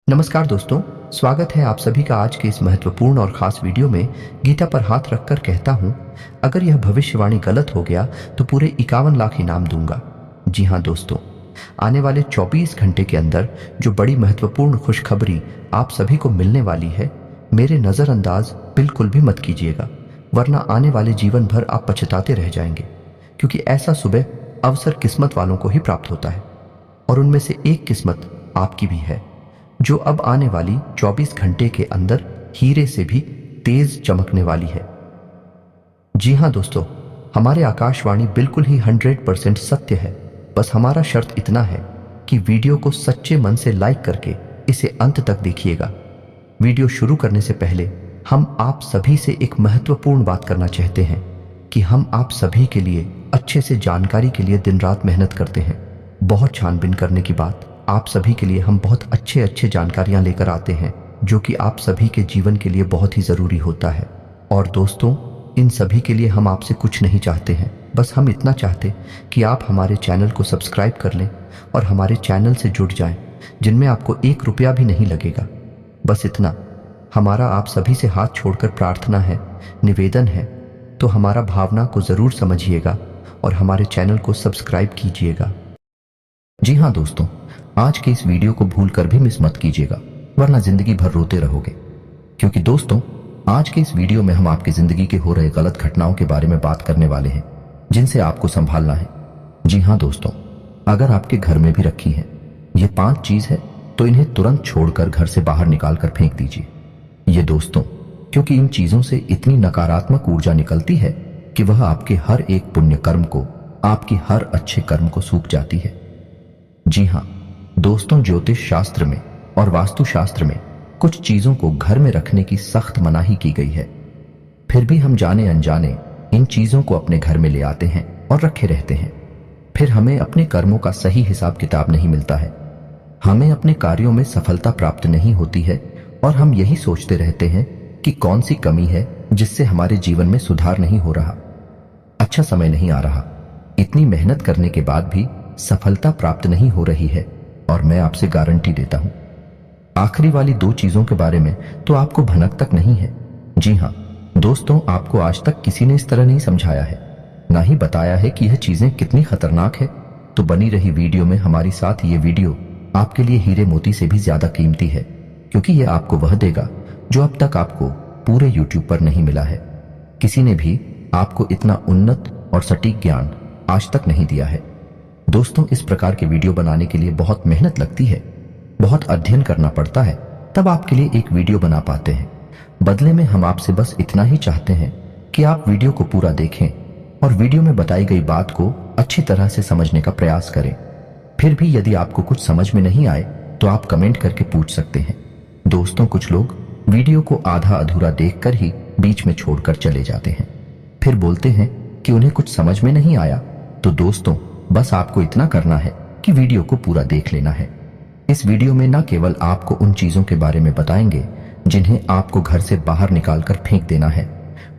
नमस्कार दोस्तों, स्वागत है आप सभी का आज के इस महत्वपूर्ण और खास वीडियो में। गीता पर हाथ रखकर कहता हूँ, अगर यह भविष्यवाणी गलत हो गया तो पूरे 51 लाख इनाम दूंगा। जी हाँ दोस्तों, आने वाले 24 घंटे के अंदर जो बड़ी महत्वपूर्ण खुशखबरी आप सभी को मिलने वाली है, मेरे नज़रअंदाज बिल्कुल भी मत कीजिएगा, वरना आने वाले जीवन भर आप पछताते रह जाएंगे। क्योंकि ऐसा सुबह अवसर किस्मत वालों को ही प्राप्त होता है, और उनमें से एक किस्मत आपकी भी है, जो अब आने वाली 24 घंटे के अंदर हीरे से भी तेज चमकने वाली है। जी हाँ दोस्तों, हमारे आकाशवाणी बिल्कुल ही 100% सत्य है। बस हमारा शर्त इतना है कि वीडियो को सच्चे मन से लाइक करके इसे अंत तक देखिएगा। वीडियो शुरू करने से पहले हम आप सभी से एक महत्वपूर्ण बात करना चाहते हैं कि हम आप सभी के लिए अच्छे से जानकारी के लिए दिन रात मेहनत करते हैं। बहुत छानबीन करने की बात, आप सभी के लिए हम बहुत अच्छे जानकारियां लेकर आते हैं, जो कि आप सभी के जीवन के लिए बहुत ही ज़रूरी होता है। और दोस्तों, इन सभी के लिए हम आपसे कुछ नहीं चाहते हैं, बस हम इतना चाहते कि आप हमारे चैनल को सब्सक्राइब कर लें और हमारे चैनल से जुड़ जाएं, जिनमें आपको 1 रुपया भी नहीं लगेगा। बस इतना हमारा आप सभी से हाथ छोड़कर प्रार्थना है, निवेदन है। तो हमारा भावना को ज़रूर समझिएगा और हमारे चैनल को सब्सक्राइब कीजिएगा। जी हाँ दोस्तों, आज के इस वीडियो को भूल कर भी मिस मत कीजिएगा, वरना जिंदगी भर रोते रहोगे। क्योंकि दोस्तों, आज के इस वीडियो में हम आपकी जिंदगी के हो रहे गलत घटनाओं के बारे में बात करने वाले हैं, जिनसे आपको संभालना है। जी हाँ दोस्तों, अगर आपके घर में भी रखी है ये 5 चीज है, तो इन्हें तुरंत छोड़कर घर से बाहर निकाल कर फेंक दीजिए। ये दोस्तों, क्योंकि इन चीजों से इतनी नकारात्मक ऊर्जा निकलती है कि वह आपके हर एक पुण्य कर्म को, आपकी हर अच्छे कर्म को सूख जाती है। जी हाँ दोस्तों, ज्योतिष शास्त्र में और वास्तु शास्त्र में कुछ चीजों को घर में रखने की सख्त मनाही की गई है। फिर भी हम जाने अनजाने इन चीजों को अपने घर में ले आते हैं और रखे रहते हैं। फिर हमें अपने कर्मों का सही हिसाब किताब नहीं मिलता है, हमें अपने कार्यों में सफलता प्राप्त नहीं होती है, और हम यही सोचते रहते हैं कि कौन सी कमी है जिससे हमारे जीवन में सुधार नहीं हो रहा, अच्छा समय नहीं आ रहा। इतनी मेहनत करने के बाद भी सफलता प्राप्त नहीं हो रही है, और मैं आपसे गारंटी देता हूं, आखिरी वाली 2 चीजों के बारे में तो आपको भनक तक नहीं है। जी हां दोस्तों, आपको आज तक किसी ने इस तरह नहीं समझाया है, ना ही बताया है कि यह चीजें कितनी खतरनाक है। तो बनी रही वीडियो में हमारी साथ, ये वीडियो आपके लिए हीरे मोती से भी ज्यादा कीमती है, क्योंकि यह आपको वह देगा जो अब तक आपको पूरे YouTube पर नहीं मिला है। किसी ने भी आपको इतना उन्नत और सटीक ज्ञान आज तक नहीं दिया है। दोस्तों, इस प्रकार के वीडियो बनाने के लिए बहुत मेहनत लगती है, बहुत अध्ययन करना पड़ता है, तब आपके लिए एक वीडियो बना पाते हैं। बदले में हम आपसे बस इतना ही चाहते हैं कि आप वीडियो को पूरा देखें और वीडियो में बताई गई बात को अच्छी तरह से समझने का प्रयास करें। फिर भी यदि आपको कुछ समझ में नहीं आए तो आप कमेंट करके पूछ सकते हैं। दोस्तों, कुछ लोग वीडियो को आधा अधूरा देखकर ही बीच में छोड़कर चले जाते हैं, फिर बोलते हैं कि उन्हें कुछ समझ में नहीं आया। तो दोस्तों, बस आपको इतना करना है कि वीडियो को पूरा देख लेना है। इस वीडियो में न केवल आपको उन चीजों के बारे में बताएंगे जिन्हें आपको घर से बाहर निकालकर फेंक देना है,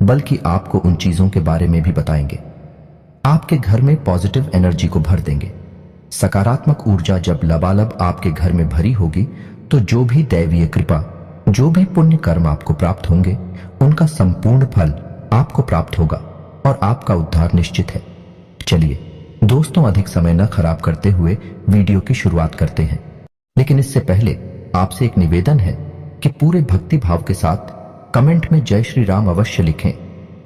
बल्कि आपको उन चीजों के बारे में भी बताएंगे आपके घर में पॉजिटिव एनर्जी को भर देंगे। सकारात्मक ऊर्जा जब लबालब आपके घर में भरी होगी, तो जो भी दैवीय कृपा, जो भी पुण्य कर्म आपको प्राप्त होंगे, उनका संपूर्ण फल आपको प्राप्त होगा और आपका उद्धार निश्चित है। चलिए दोस्तों, अधिक समय न खराब करते हुए वीडियो की शुरुआत करते हैं। लेकिन इससे पहले आपसे एक निवेदन है कि पूरे भक्ति भाव के साथ कमेंट में जय श्री राम अवश्य लिखें,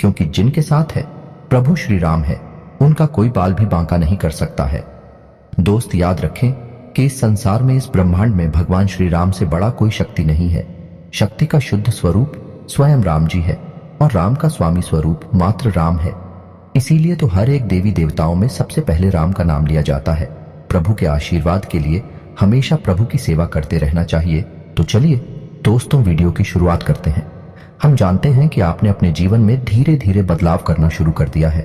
क्योंकि जिनके साथ है प्रभु श्री राम है, उनका कोई बाल भी बांका नहीं कर सकता है। दोस्त, याद रखें कि इस संसार में, इस ब्रह्मांड में भगवान श्री राम से बड़ा कोई शक्ति नहीं है। शक्ति का शुद्ध स्वरूप स्वयं राम जी है, और राम का स्वामी स्वरूप मात्र राम है। इसीलिए तो हर एक देवी देवताओं में सबसे पहले राम का नाम लिया जाता है। प्रभु के आशीर्वाद के लिए हमेशा प्रभु की सेवा करते रहना चाहिए। तो चलिए दोस्तों, वीडियो की शुरुआत करते हैं। हम जानते हैं कि आपने अपने जीवन में धीरे धीरे बदलाव करना शुरू कर दिया है।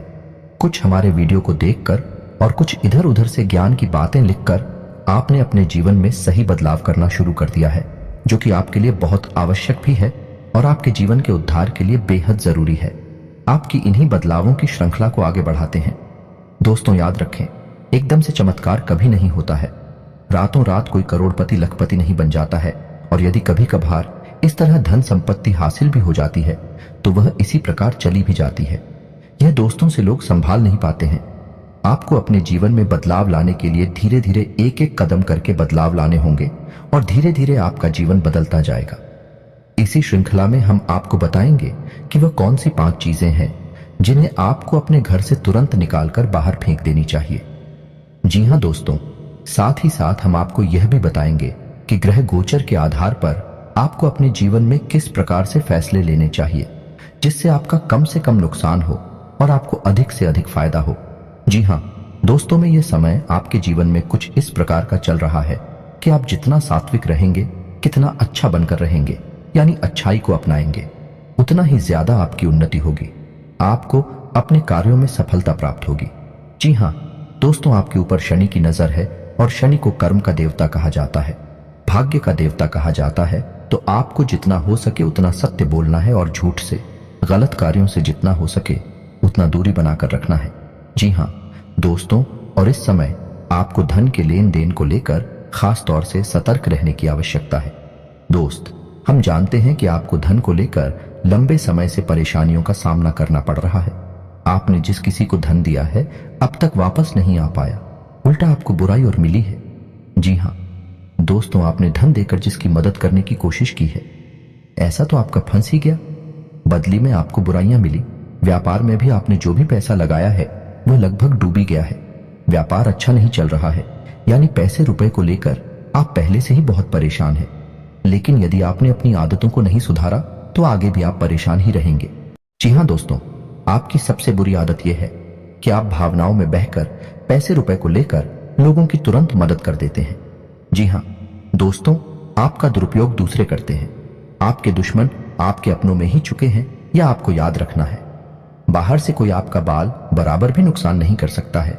कुछ हमारे वीडियो को देखकर और कुछ इधर उधर से ज्ञान की बातें लिखकर आपने अपने जीवन में सही बदलाव करना शुरू कर दिया है, जो कि आपके लिए बहुत आवश्यक भी है और आपके जीवन के उद्धार के लिए बेहद जरूरी है। आपकी इन्हीं बदलावों की श्रृंखला को आगे बढ़ाते हैं। दोस्तों, याद रखें, एकदम से चमत्कार कभी नहीं होता है। रातों रात कोई करोड़पति लखपति नहीं बन जाता है, और यदि कभी कभार इस तरह धन संपत्ति हासिल भी हो जाती है तो वह इसी प्रकार चली भी जाती है। यह दोस्तों से लोग संभाल नहीं पाते हैं। आपको अपने जीवन में बदलाव लाने के लिए धीरे धीरे एक एक कदम करके बदलाव लाने होंगे और धीरे धीरे आपका जीवन बदलता जाएगा। इसी श्रृंखला में हम आपको बताएंगे कि वह कौन सी 5 चीजें हैं जिन्हें आपको अपने घर से तुरंत निकालकर बाहर फेंक देनी चाहिए। जी हां दोस्तों, साथ ही साथ हम आपको यह भी बताएंगे कि ग्रह गोचर के आधार पर आपको अपने जीवन में किस प्रकार से फैसले लेने चाहिए जिससे आपका कम से कम नुकसान हो और आपको अधिक से अधिक फायदा हो। जी हां दोस्तों, में यह समय आपके जीवन में कुछ इस प्रकार का चल रहा है कि आप जितना सात्विक रहेंगे, कितना अच्छा बनकर रहेंगे, यानी अच्छाई को अपनाएंगे, उतना ही ज्यादा आपकी उन्नति होगी, आपको अपने कार्यों में सफलता प्राप्त होगी। जी हां दोस्तों, आपके ऊपर शनि की नजर है और शनि को कर्म का देवता कहा जाता है, भाग्य का देवता कहा जाता है। तो आपको जितना हो सके उतना सत्य बोलना है और झूठ से, गलत कार्यों से जितना हो सके उतना दूरी बनाकर रखना है। जी हां दोस्तों, और इस समय आपको धन के लेन देन को लेकर खास तौर से सतर्क रहने की आवश्यकता है। दोस्त, हम जानते हैं कि आपको धन को लेकर लंबे समय से परेशानियों का सामना करना पड़ रहा है। आपने जिस किसी को धन दिया है अब तक वापस नहीं आ पाया, उल्टा आपको बुराई और मिली है। जी हां दोस्तों, आपने धन देकर जिसकी मदद करने की कोशिश की है, ऐसा तो आपका फंस ही गया, बदली में आपको बुराइयां मिली। व्यापार में भी आपने जो भी पैसा लगाया है वह लगभग डूबी गया है। व्यापार अच्छा नहीं चल रहा है, यानी पैसे रुपए को लेकर आप पहले से ही बहुत परेशान हैं। लेकिन यदि आपने अपनी आदतों को नहीं सुधारा तो आगे भी आप परेशान ही रहेंगे। जी हां दोस्तों, आपकी सबसे बुरी आदत यह है कि आप भावनाओं में बहकर पैसे रुपए को लेकर लोगों की तुरंत मदद कर देते हैं। जी हां दोस्तों, आपका दुरुपयोग दूसरे करते हैं। आपके दुश्मन आपके अपनों में ही चुके हैं, यह आपको याद रखना है। बाहर से कोई आपका बाल बराबर भी नुकसान नहीं कर सकता है,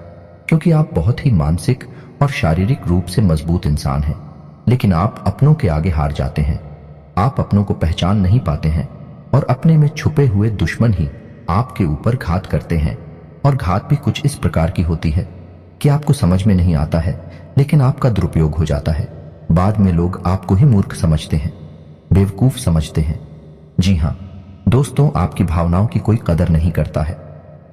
क्योंकि आप बहुत ही मानसिक और शारीरिक रूप से मजबूत इंसान हैं। लेकिन आप अपनों के आगे हार जाते हैं। आप अपनों को पहचान नहीं पाते हैं और अपने में छुपे हुए दुश्मन ही आपके ऊपर घात करते हैं। और घात भी कुछ इस प्रकार की होती है कि आपको समझ में नहीं आता है, लेकिन आपका दुरुपयोग हो जाता है। बाद में लोग आपको ही मूर्ख समझते हैं, बेवकूफ समझते हैं। जी हां दोस्तों, आपकी भावनाओं की कोई कदर नहीं करता है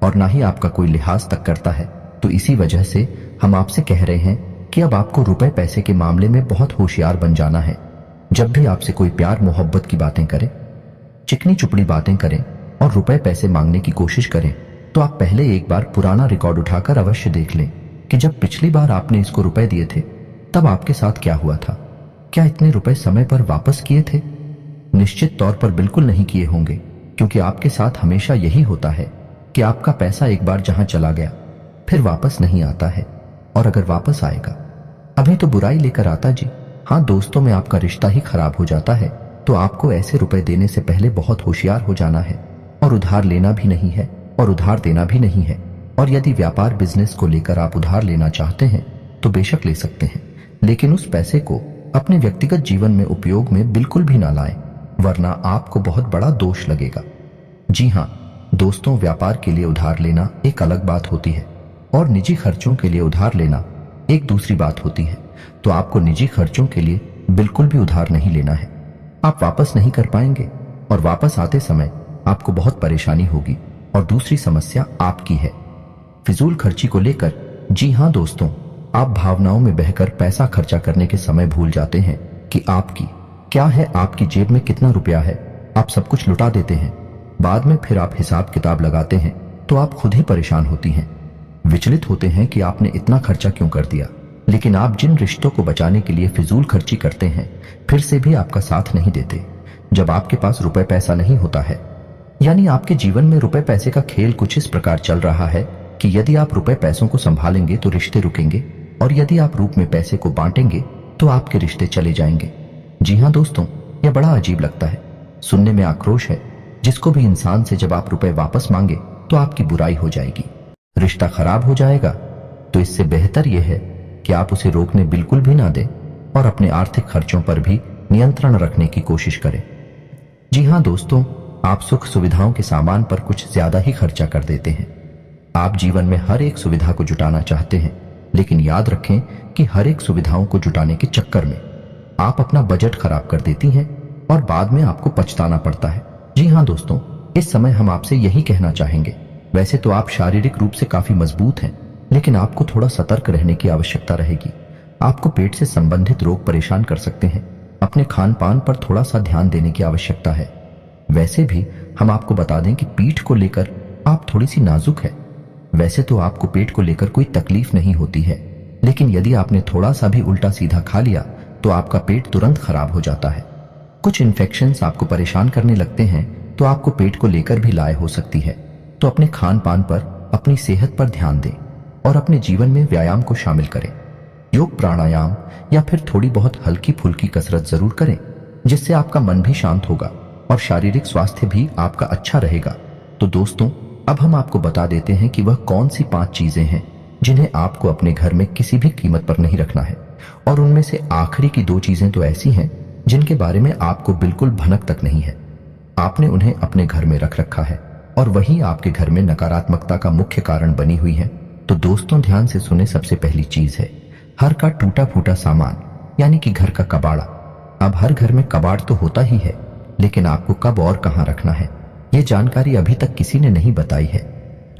और ना ही आपका कोई लिहाज तक करता है। तो इसी वजह से हम आपसे कह रहे हैं कि अब आपको रुपए पैसे के मामले में बहुत होशियार बन जाना है। जब भी आपसे कोई प्यार मोहब्बत की बातें करे, चिकनी चुपड़ी बातें करें और रुपए पैसे मांगने की कोशिश करें, तो आप पहले एक बार पुराना रिकॉर्ड उठाकर अवश्य देख लें कि जब पिछली बार आपने इसको रुपए दिए थे तब आपके साथ क्या हुआ था। क्या इतने रुपए समय पर वापस किए थे? निश्चित तौर पर बिल्कुल नहीं किए होंगे, क्योंकि आपके साथ हमेशा यही होता है कि आपका पैसा एक बार जहां चला गया फिर वापस नहीं आता है, और अगर वापस आएगा अभी तो बुराई लेकर आता। जी हाँ दोस्तों, में आपका रिश्ता ही खराब हो जाता है। तो आपको ऐसे रुपए देने से पहले बहुत होशियार हो जाना है, और उधार लेना भी नहीं है और उधार देना भी नहीं है। और यदि व्यापार बिजनेस को लेकर आप उधार लेना चाहते हैं तो बेशक ले सकते हैं, लेकिन उस पैसे को अपने व्यक्तिगत जीवन में उपयोग में बिल्कुल भी ना लाएं, वरना आपको बहुत बड़ा दोष लगेगा। जी हाँ दोस्तों, व्यापार के लिए उधार लेना एक अलग बात होती है और निजी खर्चों के लिए उधार लेना एक दूसरी बात होती है। तो आपको निजी खर्चों के लिए बिल्कुल भी उधार नहीं लेना है। आप वापस नहीं कर पाएंगे और वापस आते समय आपको बहुत परेशानी होगी। और दूसरी समस्या आपकी है फिजूल खर्ची को लेकर। जी हाँ दोस्तों, आप भावनाओं में बहकर पैसा खर्चा करने के समय भूल जाते हैं कि आपकी क्या है, आपकी जेब में कितना रुपया है। आप सब कुछ लुटा देते हैं। बाद में फिर आप हिसाब किताब लगाते हैं तो आप खुद ही परेशान होती हैं, विचलित होते हैं कि आपने इतना खर्चा क्यों कर दिया। लेकिन आप जिन रिश्तों को बचाने के लिए फिजूल खर्ची करते हैं फिर से भी आपका साथ नहीं देते। जब आपके पास रुपए पैसा नहीं होता है, यानी आपके जीवन में रुपए पैसे का खेल कुछ इस प्रकार चल रहा है कि यदि आप रुपए पैसों को संभालेंगे तो रिश्ते रुकेंगे, और यदि आप रूप में पैसे को बांटेंगे तो आपके रिश्ते चले जाएंगे। जी हाँ दोस्तों, यह बड़ा अजीब लगता है, सुनने में आक्रोश है। जिसको भी इंसान से जब आप रुपए वापस मांगे तो आपकी बुराई हो जाएगी, रिश्ता खराब हो जाएगा। तो इससे बेहतर यह है कि आप उसे रोकने बिल्कुल भी ना दें और अपने आर्थिक खर्चों पर भी नियंत्रण रखने की कोशिश करें। जी हाँ दोस्तों, आप सुख सुविधाओं के सामान पर कुछ ज्यादा ही खर्चा कर देते हैं। आप जीवन में हर एक सुविधा को जुटाना चाहते हैं, लेकिन याद रखें कि हर एक सुविधाओं को जुटाने के चक्कर में आप अपना बजट खराब कर देती हैं और बाद में आपको पछताना पड़ता है। जी हाँ दोस्तों, इस समय हम आपसे यही कहना चाहेंगे। वैसे तो आप शारीरिक रूप से काफी मजबूत हैं, लेकिन आपको थोड़ा सतर्क रहने की आवश्यकता रहेगी। आपको पेट से संबंधित रोग परेशान कर सकते हैं। अपने खान पान पर थोड़ा सा ध्यान देने की आवश्यकता है। वैसे भी हम आपको बता दें कि पीठ को लेकर आप थोड़ी सी नाजुक है। वैसे तो आपको पेट को लेकर कोई तकलीफ नहीं होती है, लेकिन यदि आपने थोड़ा सा भी उल्टा सीधा खा लिया तो आपका पेट तुरंत खराब हो जाता है। कुछ इन्फेक्शंस आपको परेशान करने लगते हैं तो आपको पेट को लेकर भी लाए हो सकती है। तो अपने खान पान पर, अपनी सेहत पर ध्यान दें और अपने जीवन में व्यायाम को शामिल करें। योग, प्राणायाम या फिर थोड़ी बहुत हल्की फुल्की कसरत जरूर करें, जिससे आपका मन भी शांत होगा और शारीरिक स्वास्थ्य भी आपका अच्छा रहेगा। तो दोस्तों, अब हम आपको बता देते हैं कि वह कौन सी 5 चीजें हैं जिन्हें आपको अपने घर में किसी भी कीमत पर नहीं रखना है। और उनमें से आखिरी की 2 चीजें तो ऐसी हैं जिनके बारे में आपको बिल्कुल भनक तक नहीं है। आपने उन्हें अपने घर में रख रखा है और वही आपके घर में नकारात्मकता का मुख्य कारण बनी हुई है। तो दोस्तों, ध्यान से सुने। सबसे पहली चीज है हर का टूटा फूटा सामान, यानी कि घर का कबाड़ा। अब हर घर में कबाड़ तो होता ही है, लेकिन आपको कब और कहां रखना है, यह जानकारी अभी तक किसी ने नहीं बताई है।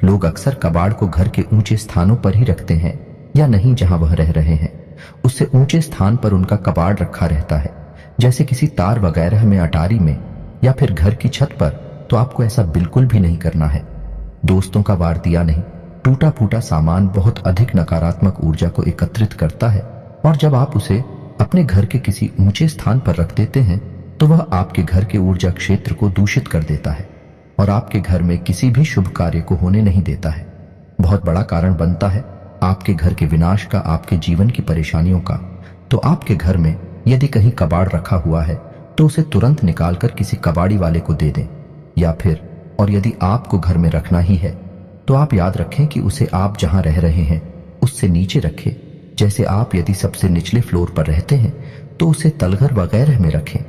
लोग अक्सर कबाड़ को घर के ऊंचे स्थानों पर ही रखते हैं, या नहीं जहां वह रह रहे हैं उससे ऊंचे स्थान पर उनका कबाड़ रखा रहता है, जैसे किसी तार वगैरह में, अटारी में या फिर घर की छत पर। तो आपको ऐसा बिल्कुल भी नहीं करना है। दोस्तों का वार दिया नहीं। टूटा फूटा सामान बहुत अधिक नकारात्मक ऊर्जा को एकत्रित करता है, और जब आप उसे अपने घर के किसी ऊंचे स्थान पर रख देते हैं तो वह आपके घर के ऊर्जा क्षेत्र को दूषित कर देता है और आपके घर में किसी भी शुभ कार्य को होने नहीं देता है। बहुत बड़ा कारण बनता है आपके घर के विनाश का, आपके जीवन की परेशानियों का। तो आपके घर में यदि कहीं कबाड़ रखा हुआ है तो उसे तुरंत निकालकर किसी कबाड़ी वाले को दे दें, या फिर, और यदि आपको घर में रखना ही है तो आप याद रखें कि उसे आप जहां रह रहे हैं उससे नीचे रखें। जैसे आप यदि सबसे निचले फ्लोर पर रहते हैं तो उसे तलघर वगैरह में रखें,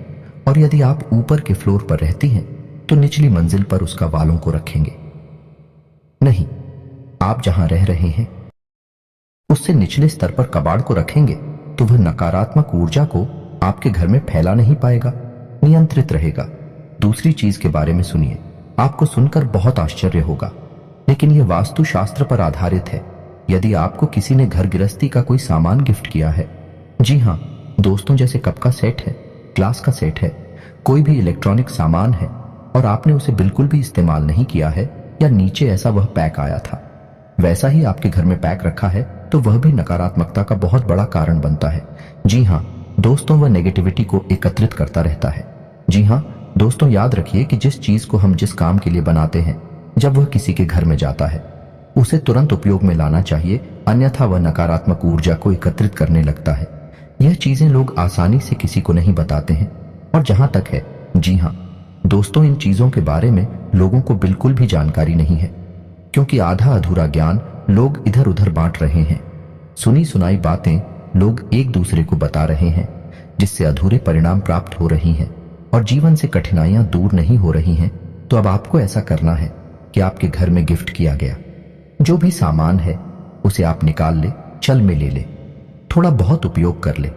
और यदि आप ऊपर के फ्लोर पर रहती हैं तो निचली मंजिल पर उसका वालों को रखेंगे। नहीं, आप जहां रह रहे हैं उससे निचले स्तर पर कबाड़ को रखेंगे तो वह नकारात्मक ऊर्जा को आपके घर में फैला नहीं पाएगा, नियंत्रित रहेगा। दूसरी चीज के बारे में सुनिए। आपको सुनकर बहुत आश्चर्य होगा, लेकिन यह वास्तुशास्त्र पर आधारित है। यदि आपको किसी ने घर गृहस्थी का कोई सामान गिफ्ट किया है, जी हाँ दोस्तों, जैसे कप का सेट है, ग्लास का सेट है, कोई भी इलेक्ट्रॉनिक सामान है, और आपने उसे बिल्कुल भी इस्तेमाल नहीं किया है, या नीचे ऐसा वह पैक आया था वैसा ही आपके घर में पैक रखा है, तो वह भी नकारात्मकता का बहुत बड़ा कारण बनता है। जी हाँ दोस्तों, वह नेगेटिविटी को एकत्रित करता रहता है। जी हाँ दोस्तों, याद रखिए कि जिस चीज को हम जिस काम के लिए बनाते हैं, जब वह किसी के घर में जाता है उसे तुरंत उपयोग में लाना चाहिए, अन्यथा वह नकारात्मक ऊर्जा को एकत्रित करने लगता है। यह चीजें लोग आसानी से किसी को नहीं बताते हैं, और जहां तक है, जी हाँ दोस्तों, इन चीजों के बारे में लोगों को बिल्कुल भी जानकारी नहीं है, क्योंकि आधा अधूरा ज्ञान लोग इधर उधर बांट रहे हैं। सुनी सुनाई बातें लोग एक दूसरे को बता रहे हैं, जिससे अधूरे परिणाम प्राप्त हो रही हैं और जीवन से कठिनाइयां दूर नहीं हो रही हैं। तो अब आपको ऐसा करना है कि आपके घर में गिफ्ट किया गया जो भी सामान है उसे आप निकाल ले, चल में ले ले, थोड़ा बहुत उपयोग कर ले,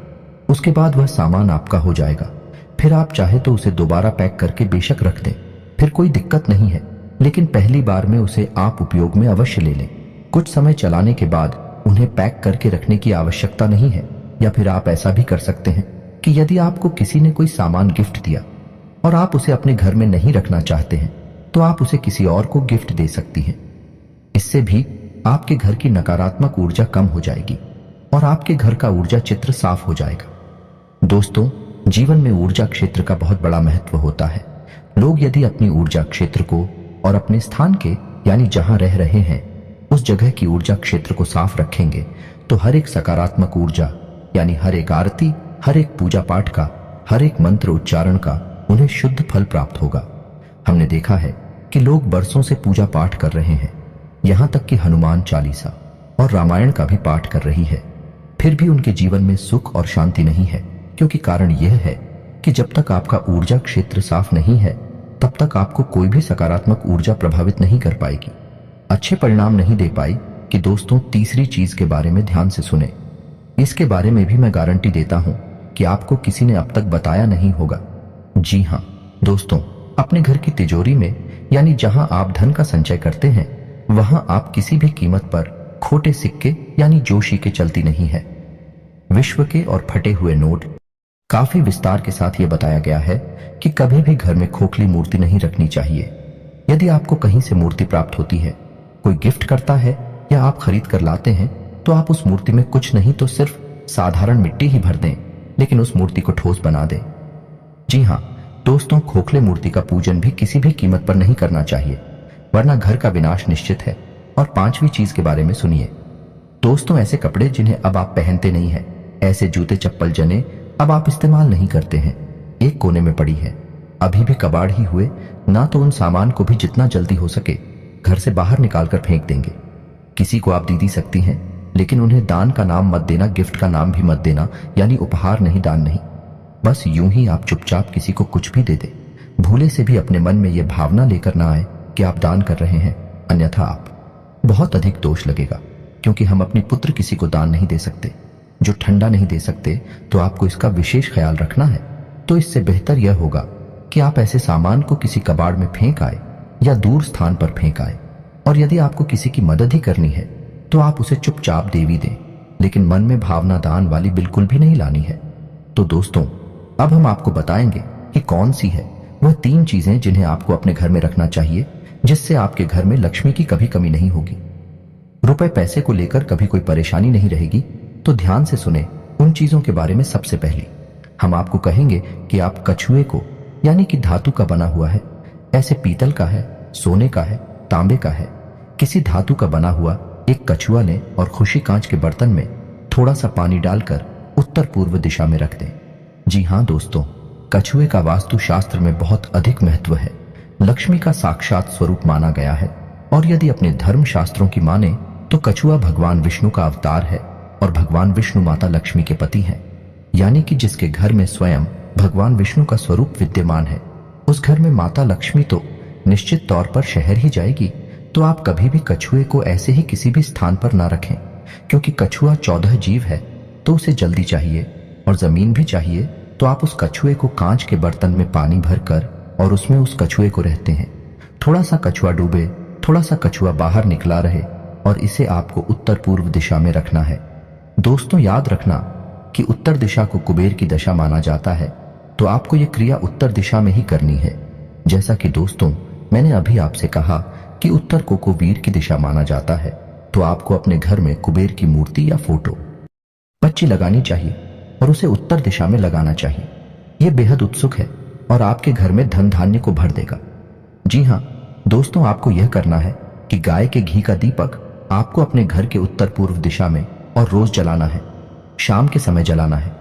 उसके बाद वह सामान आपका हो जाएगा। फिर आप चाहे तो उसे दोबारा पैक करके बेशक रख दें, फिर कोई दिक्कत नहीं है, लेकिन पहली बार में उसे आप उपयोग में अवश्य ले लें। कुछ समय चलाने के बाद उन्हें पैक करके रखने की आवश्यकता नहीं है। या फिर आप ऐसा भी कर सकते हैं कि यदि आपको किसी ने कोई सामान गिफ्ट दिया और आप उसे अपने घर में नहीं रखना चाहते हैं, तो आप उसे किसी और को गिफ्ट दे सकती हैं। इससे भी आपके घर की नकारात्मक ऊर्जा कम हो जाएगी और आपके घर का ऊर्जा चित्र साफ हो जाएगा। दोस्तों, जीवन में ऊर्जा क्षेत्र का बहुत बड़ा महत्व होता है। लोग यदि अपनी ऊर्जा क्षेत्र को और अपने स्थान के, यानी जहां रह रहे हैं, उस जगह की ऊर्जा क्षेत्र को साफ रखेंगे, तो हर एक सकारात्मक ऊर्जा, यानी हर एक आरती, हर एक पूजा पाठ का, हर एक मंत्र उच्चारण का उन्हें शुद्ध फल प्राप्त होगा। हमने देखा है कि लोग बरसों से पूजा पाठ कर रहे हैं, यहां तक कि हनुमान चालीसा और रामायण का भी पाठ कर रही है, फिर भी उनके जीवन में सुख और शांति नहीं है। क्योंकि कारण यह है कि जब तक आपका ऊर्जा क्षेत्र साफ नहीं है, तब तक आपको कोई भी सकारात्मक ऊर्जा प्रभावित नहीं कर पाएगी, अच्छे परिणाम नहीं दे पाई। कि दोस्तों, तीसरी चीज के बारे में ध्यान से सुने। इसके बारे में भी मैं गारंटी देता हूं कि आपको किसी ने अब तक बताया नहीं होगा। जी हाँ दोस्तों, अपने घर की तिजोरी में यानी जहां आप धन का संचय करते हैं, वहां आप किसी भी कीमत पर खोटे सिक्के यानी जोशी के चलती नहीं है। विश्व के और फटे हुए नोट काफी विस्तार के साथ यह बताया गया है कि कभी भी घर में खोखली मूर्ति नहीं रखनी चाहिए। यदि आपको कहीं से मूर्ति प्राप्त होती है, कोई गिफ्ट करता है या आप खरीद कर लाते हैं, तो आप उस मूर्ति में कुछ नहीं तो सिर्फ साधारण मिट्टी ही भर दें, लेकिन उस मूर्ति को ठोस बना दें। जी हाँ दोस्तों, खोखले मूर्ति का पूजन भी किसी भी कीमत पर नहीं करना चाहिए, वरना घर का विनाश निश्चित है। और पांचवी चीज के बारे में सुनिए दोस्तों, ऐसे कपड़े जिन्हें अब आप पहनते नहीं हैं, ऐसे जूते चप्पल जने अब आप इस्तेमाल नहीं करते हैं, एक कोने में पड़ी है, अभी भी कबाड़ ही हुए ना, तो उन सामान को भी जितना जल्दी हो सके घर से बाहर निकालकर फेंक देंगे। किसी को आप दे सकती हैं, लेकिन उन्हें दान का नाम मत देना, गिफ्ट का नाम भी मत देना, यानी उपहार नहीं, दान नहीं। बस यूं ही आप चुपचाप किसी को कुछ भी दे दे। भूले से भी अपने मन में यह भावना लेकर ना आए कि आप दान कर रहे हैं, अन्यथा आप बहुत अधिक दोष लगेगा, क्योंकि हम अपने पुत्र किसी को दान नहीं दे सकते। जो ठंडा नहीं दे सकते, तो आपको इसका विशेष ख्याल रखना है। तो इससे बेहतर यह होगा कि आप ऐसे सामान को किसी कबाड़ में फेंक आए या दूर स्थान पर फेंक आए। और यदि आपको किसी की मदद ही करनी है, तो आप उसे चुपचाप दे भी दें, लेकिन मन में भावना दान वाली बिल्कुल भी नहीं लानी है। तो दोस्तों, अब हम आपको बताएंगे कि कौन सी है वह 3 चीजें जिन्हें आपको अपने घर में रखना चाहिए, जिससे आपके घर में लक्ष्मी की कभी कमी नहीं होगी, रुपए पैसे को लेकर कभी कोई परेशानी नहीं रहेगी। तो ध्यान से सुने उन चीजों के बारे में। सबसे पहली हम आपको कहेंगे कि आप कछुए को, यानी कि धातु का बना हुआ है, ऐसे पीतल का है, सोने का है, तांबे का है, किसी धातु का बना हुआ एक कछुआ लें और खुशी कांच के बर्तन में थोड़ा सा पानी डालकर उत्तर पूर्व दिशा में रख दें। जी हाँ दोस्तों, कछुए का वास्तु शास्त्र में बहुत अधिक महत्व है, लक्ष्मी का साक्षात स्वरूप माना गया है। और यदि अपने धर्म शास्त्रों की माने तो कछुआ भगवान विष्णु का अवतार है और भगवान विष्णु माता लक्ष्मी के पति हैं, यानी कि जिसके घर में स्वयं भगवान विष्णु का स्वरूप विद्यमान है, उस घर में माता लक्ष्मी तो निश्चित तौर पर शहर ही जाएगी। तो आप कभी भी कछुए को ऐसे ही किसी भी स्थान पर ना रखें, क्योंकि कछुआ 14 जीव है, तो उसे जल्दी चाहिए और जमीन भी चाहिए। तो आप उस कछुए को कांच के बर्तन में पानी भर कर और उसमें उस कछुए को रहते हैं। थोड़ा सा कछुआ डूबे, थोड़ा सा कछुआ बाहर निकला रहे, और इसे आपको उत्तर पूर्व दिशा में रखना है। दोस्तों, याद रखना कि उत्तर दिशा को कुबेर की दशा माना जाता है, तो आपको यह क्रिया उत्तर दिशा में ही करनी है। जैसा कि दोस्तों मैंने अभी आपसे कहा कि उत्तर को वीर की दिशा माना जाता है, तो आपको अपने घर में कुबेर की मूर्ति या फोटो बच्ची लगानी चाहिए और उसे उत्तर दिशा में लगाना चाहिए। यह बेहद उत्सुक है और आपके घर में धन धान्य को भर देगा। जी हाँ दोस्तों, आपको यह करना है कि गाय के घी का दीपक आपको अपने घर के उत्तर पूर्व दिशा में और रोज जलाना है, शाम के समय जलाना है।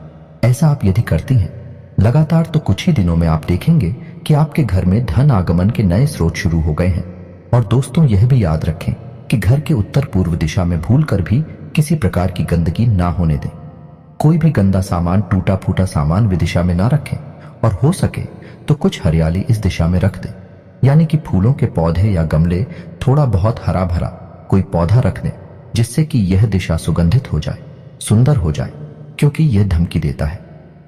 ऐसा आप यदि करती हैं लगातार, तो कुछ ही दिनों में आप देखेंगे कि आपके घर में धन आगमन के नए स्रोत शुरू हो गए हैं। और दोस्तों, यह भी याद रखें कि घर के उत्तर पूर्व दिशा में भूलकर भी किसी प्रकार की गंदगी ना होने दें। कोई भी गंदा सामान, टूटा फूटा सामान विदिशा में ना रखें, और हो सके तो कुछ हरियाली इस दिशा में रख दें, यानी कि फूलों के पौधे या गमले, थोड़ा बहुत हरा भरा कोई पौधा रख दें, जिससे कि यह दिशा सुगंधित हो जाए, सुंदर हो जाए, क्योंकि यह धमकी देता है,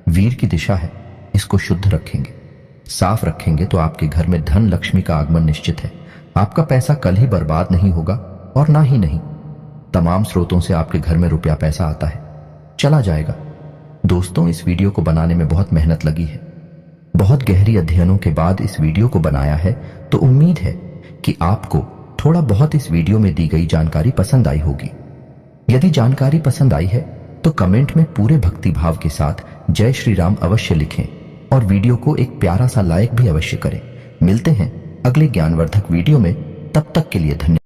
वीर की दिशा है। इसको शुद्ध रखेंगे, साफ रखेंगे, तो आपके घर में धन लक्ष्मी का आगमन निश्चित है। आपका पैसा कल ही बर्बाद नहीं होगा, और ना ही नहीं, तमाम स्रोतों से आपके घर में रुपया पैसा आता है, चला जाएगा। दोस्तों, इस वीडियो को बनाने में बहुत मेहनत लगी है, बहुत गहरी अध्ययनों के बाद इस वीडियो को बनाया है। तो उम्मीद है कि आपको थोड़ा बहुत इस वीडियो में दी गई जानकारी पसंद आई होगी। यदि जानकारी पसंद आई है तो कमेंट में पूरे भक्ति भाव के साथ जय श्री राम अवश्य लिखें, और वीडियो को एक प्यारा सा लाइक भी अवश्य करें। मिलते हैं अगले ज्ञानवर्धक वीडियो में, तब तक के लिए धन्यवाद।